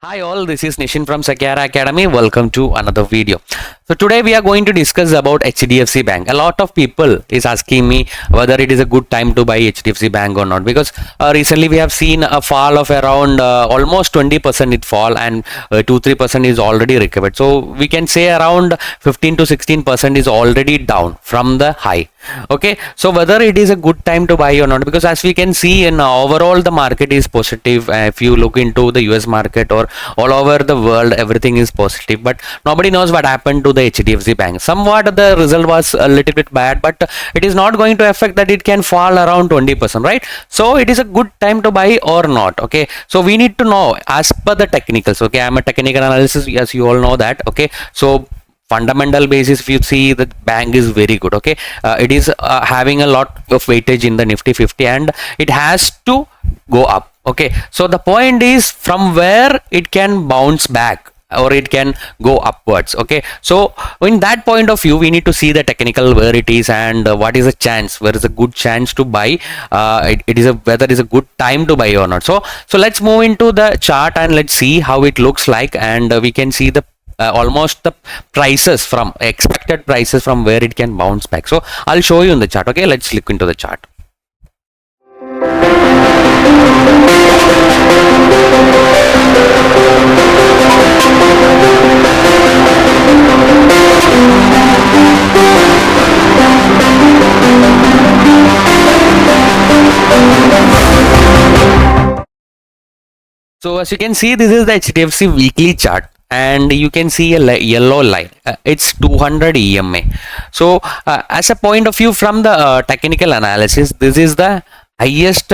Hi all, this is Nishin from Sakyara Academy. Welcome to another video. So today we are going to discuss about HDFC Bank. A lot of people is asking me whether it is a good time to buy HDFC Bank or not, because recently we have seen a fall of around almost 20% it fall, and 2-3% is already recovered. So we can say around 15 to 16% is already down from the high. Okay, so whether it is a good time to buy or not, because as we can see in overall the market is positive. If you look into the US market or all over the world, everything is positive, but nobody knows what happened to the HDFC Bank. Somewhat the result was a little bit bad, but it is not going to affect that it can fall around 20%, right? So it is a good time to buy or not. Okay, so we need to know as per the technicals. Okay, I'm a technical analysis, as you all know that. Okay, so fundamental basis, if you see, the bank is very good. Okay, it is having a lot of weightage in the Nifty 50, and it has to go up. Okay, so the point is from where it can bounce back or it can go upwards. Okay, so in that point of view, we need to see the technical where it is, and what is a chance, where is a good chance to buy. It is a whether it is a good time to buy or not. So let's move into the chart and let's see how it looks like, and we can see the almost the prices, from expected prices, from where it can bounce back. So I'll show you in the chart. Okay, let's look into the chart. So as you can see, this is the HDFC weekly chart, and you can see a yellow line. It's 200 EMA. So as a point of view from the technical analysis, this is the highest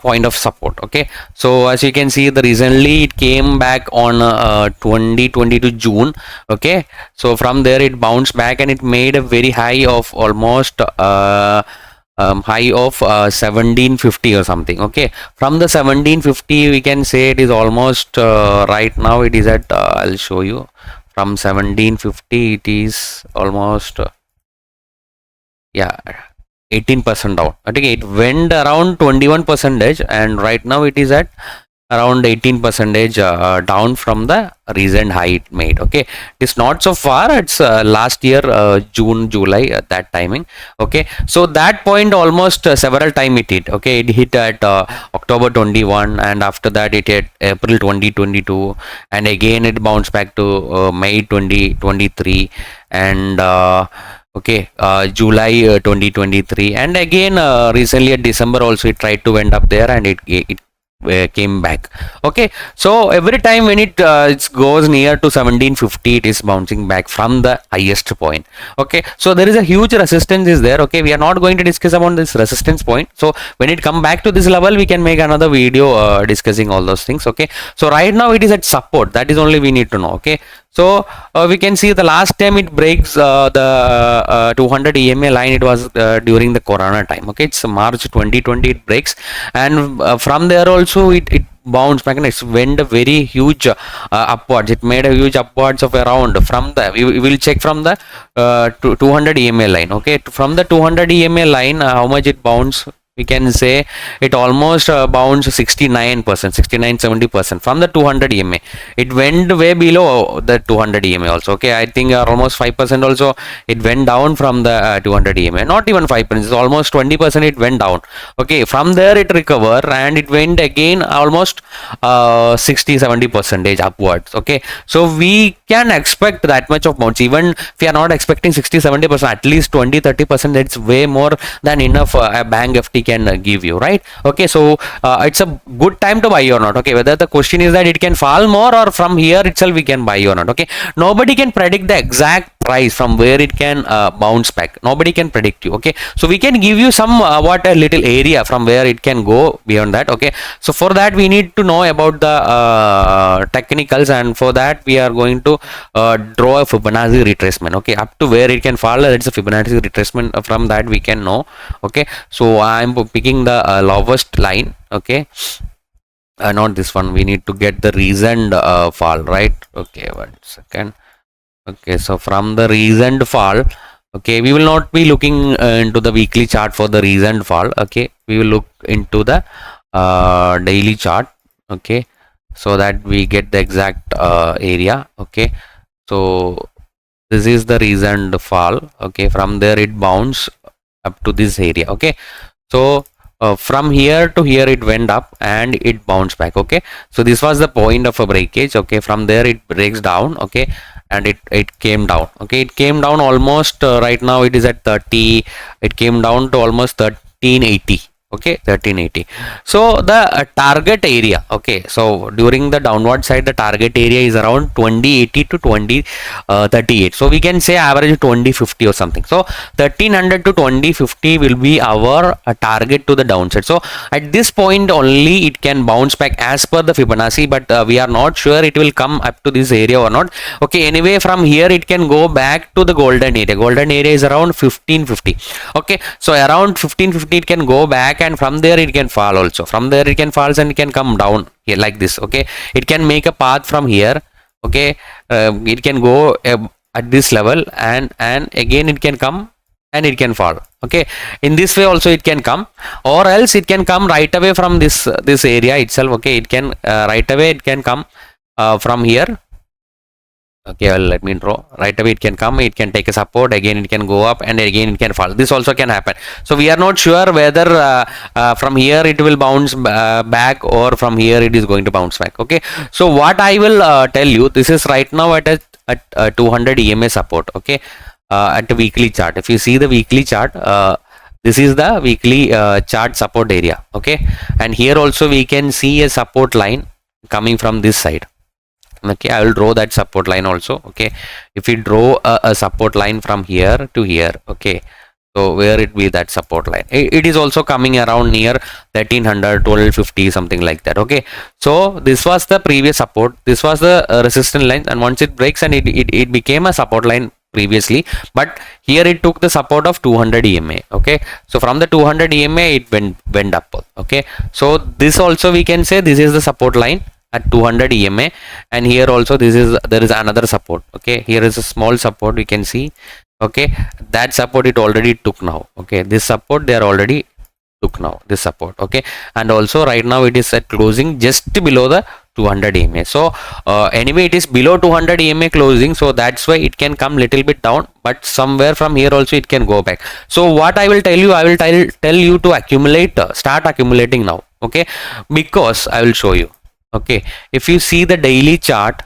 point of support. Okay, so as you can see, the recently it came back on 2022 June. Okay, so from there it bounced back and it made a very high of almost high of 1750 or something. Okay, from the 1750 we can say it is almost right now it is at I'll show you. From 1750 it is almost yeah, 18% down. Okay, it went around 21%, and right now it is at around 18% down from the recent high it made. Okay, it's not so far, it's last year June July that timing. Okay, so that point almost several time it hit. Okay, it hit at October 21, and after that it hit April 2022, and again it bounced back to May 2023, and okay, July 2023, and again recently at December also it tried to went up there, and it came back. Okay, so every time when it goes near to 1750, it is bouncing back from the highest point. Okay, so there is a huge resistance is there. Okay, we are not going to discuss about this resistance point. So when it come back to this level, we can make another video discussing all those things. Okay, so right now it is at support. That is only we need to know. Okay, so we can see the last time it breaks the 200 EMA line, it was during the Corona time. Okay, it's March 2020 it breaks, and from there also it bounced back and it went a very huge upwards. It made a huge upwards of around, from the we will check from the 200 EMA line. Okay, from the 200 EMA line, how much it bounced. We can say it almost bounced 69%, 69-70% from the 200 EMA. It went way below the 200 EMA also. Okay, I think almost 5% also it went down from the 200 EMA. Not even 5%, it's almost 20% it went down. Okay, from there it recovered and it went again almost 60-70% upwards. Okay, so we can expect that much of bounce. Even if we are not expecting 60-70%, at least 20-30%, it's way more than enough a bank FT can give you, right? Okay, so it's a good time to buy or not. Okay, whether the question is that it can fall more or from here itself we can buy or not. Okay, nobody can predict the exact price from where it can bounce back. Nobody can predict you. Okay, so we can give you some what a little area from where it can go beyond that. Okay, so for that we need to know about the technicals, and for that we are going to draw a Fibonacci retracement. Okay, up to where it can fall, that's a Fibonacci retracement. From that we can know. Okay, so I'm picking the lowest line. Okay, not this one. We need to get the recent fall, right? Okay, 1 second. Okay, so from the recent fall, okay, we will not be looking into the weekly chart for the recent fall. Okay, we will look into the daily chart. Okay, so that we get the exact area. Okay, so this is the reasoned fall. Okay, from there it bounce up to this area. Okay, so from here to here it went up and it bounced back. Okay, so this was the point of a breakage. Okay, from there it breaks down. Okay, and it came down. Okay, it came down almost right now it is at 30. It came down to almost 1380. Okay, 1380. So the target area. Okay, so during the downward side the target area is around 2080 to 2038. So we can say average 2050 or something. So 1300 to 2050 will be our target to the downside. So at this point only it can bounce back as per the Fibonacci, but we are not sure it will come up to this area or not. Okay, anyway from here it can go back to the golden area. Golden area is around 1550. Okay, so around 1550 it can go back, and from there it can fall also. From there it can fall and it can come down here like this. Okay, it can make a path from here. Okay, it can go at this level, and again it can come and it can fall. Okay, in this way also it can come, or else it can come right away from this area itself. Okay, it can right away it can come from here. Okay, well, let me draw. Right away it can come, it can take a support, again it can go up, and again it can fall. This also can happen. So we are not sure whether from here it will bounce back, or from here it is going to bounce back. Okay, so what I will tell you, this is right now at a 200 EMA support. Okay, at a weekly chart. If you see the weekly chart, this is the weekly chart support area. Okay, and here also we can see a support line coming from this side. Okay, I will draw that support line also. Okay, if we draw a support line from here to here. Okay, so where it be that support line, it is also coming around near 1300, 1250, something like that. Okay, so this was the previous support, this was the resistance line, and once it breaks, and it became a support line previously, but here it took the support of 200 EMA. Okay, so from the 200 EMA it went up. Okay, so this also we can say this is the support line at 200 EMA, and here also there is another support. Okay, here is a small support, you can see. Okay, that support it already took now. Okay, this support they are already took now, this support. Okay, and also right now it is at closing just below the 200 EMA. So anyway it is below 200 EMA closing, so that's why it can come little bit down, but somewhere from here also it can go back. So what I will tell you, I will tell you to accumulate, start accumulating now. Okay, because I will show you. Okay, if you see the daily chart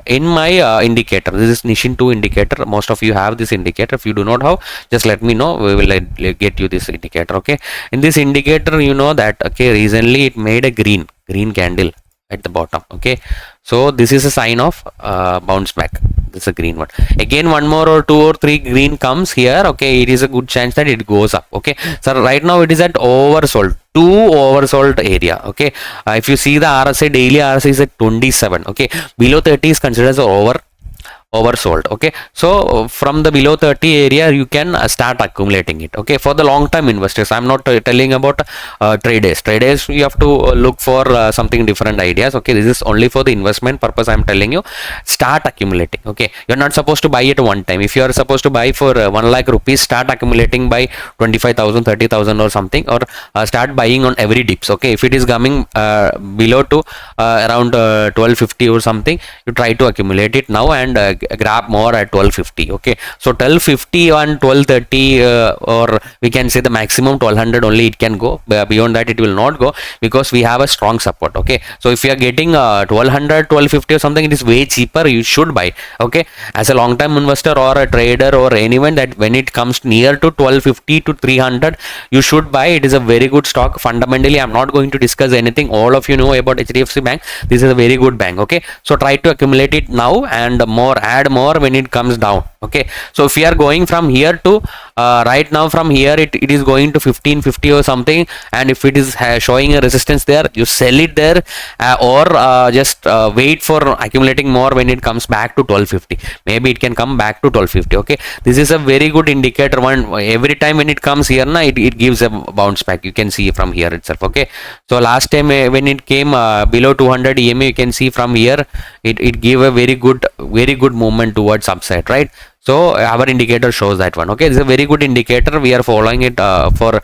in my indicator, this is Nishin 2 indicator. Most of you have this indicator. If you do not have, just let me know, we will get you this indicator. Okay, in this indicator you know that, okay, recently it made a green candle at the bottom. Okay, so this is a sign of bounce back. This is a green one. Again one more or two or three green comes here. Okay, it is a good chance that it goes up. Okay, so right now it is at oversold, oversold area. Okay, if you see the RSI, daily RSI is at 27. Okay, below 30 is considered as oversold. Okay, so from the below 30 area you can start accumulating it. Okay, for the long term investors, I'm not telling about traders you have to look for something different ideas. Okay, this is only for the investment purpose. I'm telling you, start accumulating. Okay, you're not supposed to buy it one time. If you are supposed to buy for 1 lakh rupees, start accumulating by 25,000, 30,000 or something, or start buying on every dips. Okay, if it is coming below to around 1250 or something, you try to accumulate it now and grab more at 1250. Okay, so 1250 and 1230 or we can say the maximum 1200 only it can go. Beyond that it will not go, because we have a strong support. Okay, so if you are getting 1200, 1250 or something, it is way cheaper, you should buy. Okay, as a long term investor or a trader or anyone, that when it comes near to 1250 to 300, you should buy. It is a very good stock. Fundamentally I'm not going to discuss anything, all of you know about HDFC Bank. This is a very good bank. Okay, so try to accumulate it now and more, add more when it comes down. Okay, so if we are going from here to right now, from here it is going to 1550 or something, and if it is showing a resistance there, you sell it there, or just wait for accumulating more when it comes back to 1250. Maybe it can come back to 1250. Okay, this is a very good indicator. One, every time when it comes here na, it gives a bounce back. You can see from here itself. Okay, so last time when it came below 200 EMA, you can see from here it gave a very good movement towards upside, right? So our indicator shows that one. Okay, it's a very good indicator. We are following it for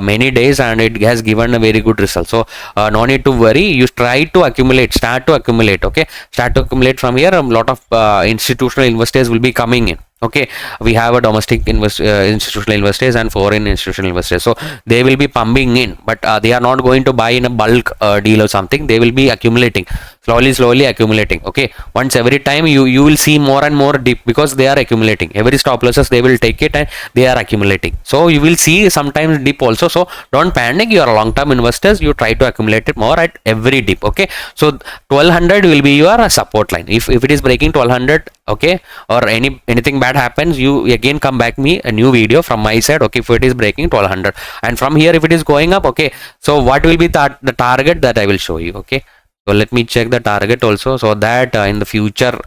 many days, and it has given a very good result. So no need to worry. You try to accumulate, start to accumulate. Okay, start to accumulate from here. A lot of institutional investors will be coming in. Okay, we have a domestic institutional investors and foreign institutional investors, so they will be pumping in, but they are not going to buy in a bulk deal or something. They will be accumulating slowly accumulating. Okay, once every time you will see more and more dip, because they are accumulating. Every stop losses they will take it and they are accumulating, so you will see sometimes dip also. So don't panic. You are long term investors, you try to accumulate it more at every dip. Okay, so 1200 will be your support line. If it is breaking 1200, okay, or anything bad happens, you again come back me a new video from my side. Okay, if it is breaking 1200, and from here if it is going up, okay, so what will be the target that I will show you. Okay, so let me check the target also, so that in the future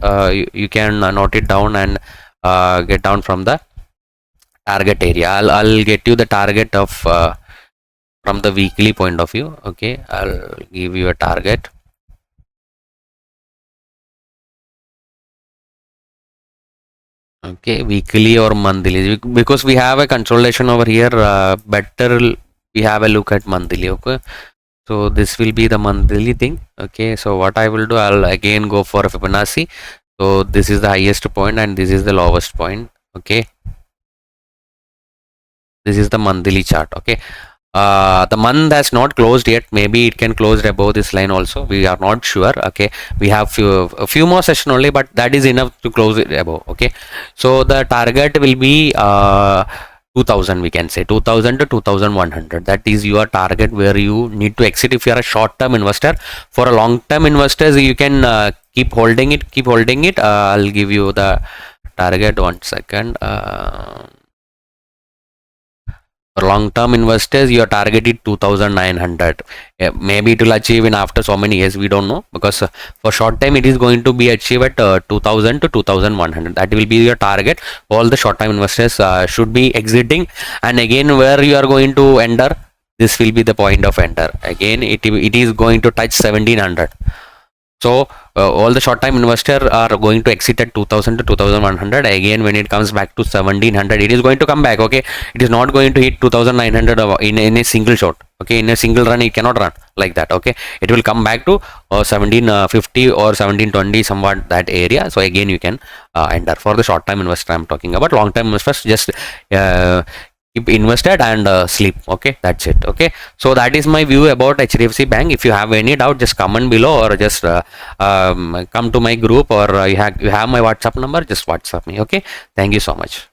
you can note it down and get down from the target area. I'll get you the target of from the weekly point of view. Okay, I'll give you a target. Okay, weekly or monthly, because we have a consolidation over here. Better we have a look at monthly. Okay, so this will be the monthly thing. Okay, so what I will do, I'll again go for a Fibonacci. So this is the highest point and this is the lowest point. Okay, this is the monthly chart. Okay, the month has not closed yet. Maybe it can close above this line also, we are not sure. Okay, we have a few more session only, but that is enough to close it above. Okay, so the target will be 2000, we can say 2000 to 2100. That is your target where you need to exit if you are a short term investor. For a long term investors, you can keep holding it. I'll give you the target. 1 second. For long-term investors, your target is 2900. Maybe it will achieve in after so many years, we don't know, because for short time it is going to be achieved at 2000 to 2100. That will be your target. All the short-term investors should be exiting, and again where you are going to enter, this will be the point of enter. Again it is going to touch 1700. So all the short time investors are going to exit at 2000 to 2100. Again when it comes back to 1700, it is going to come back. Okay, it is not going to hit 2900 in a single shot. Okay, in a single run it cannot run like that. Okay, it will come back to 1750 or 1720, somewhat that area. So again you can enter. For the short time investor I'm talking about. Long time investors, just keep invested and sleep. Okay, that's it. Okay, so that is my view about HDFC Bank. If you have any doubt, just comment below, or just come to my group, or you have my WhatsApp number, just WhatsApp me. Okay, thank you so much.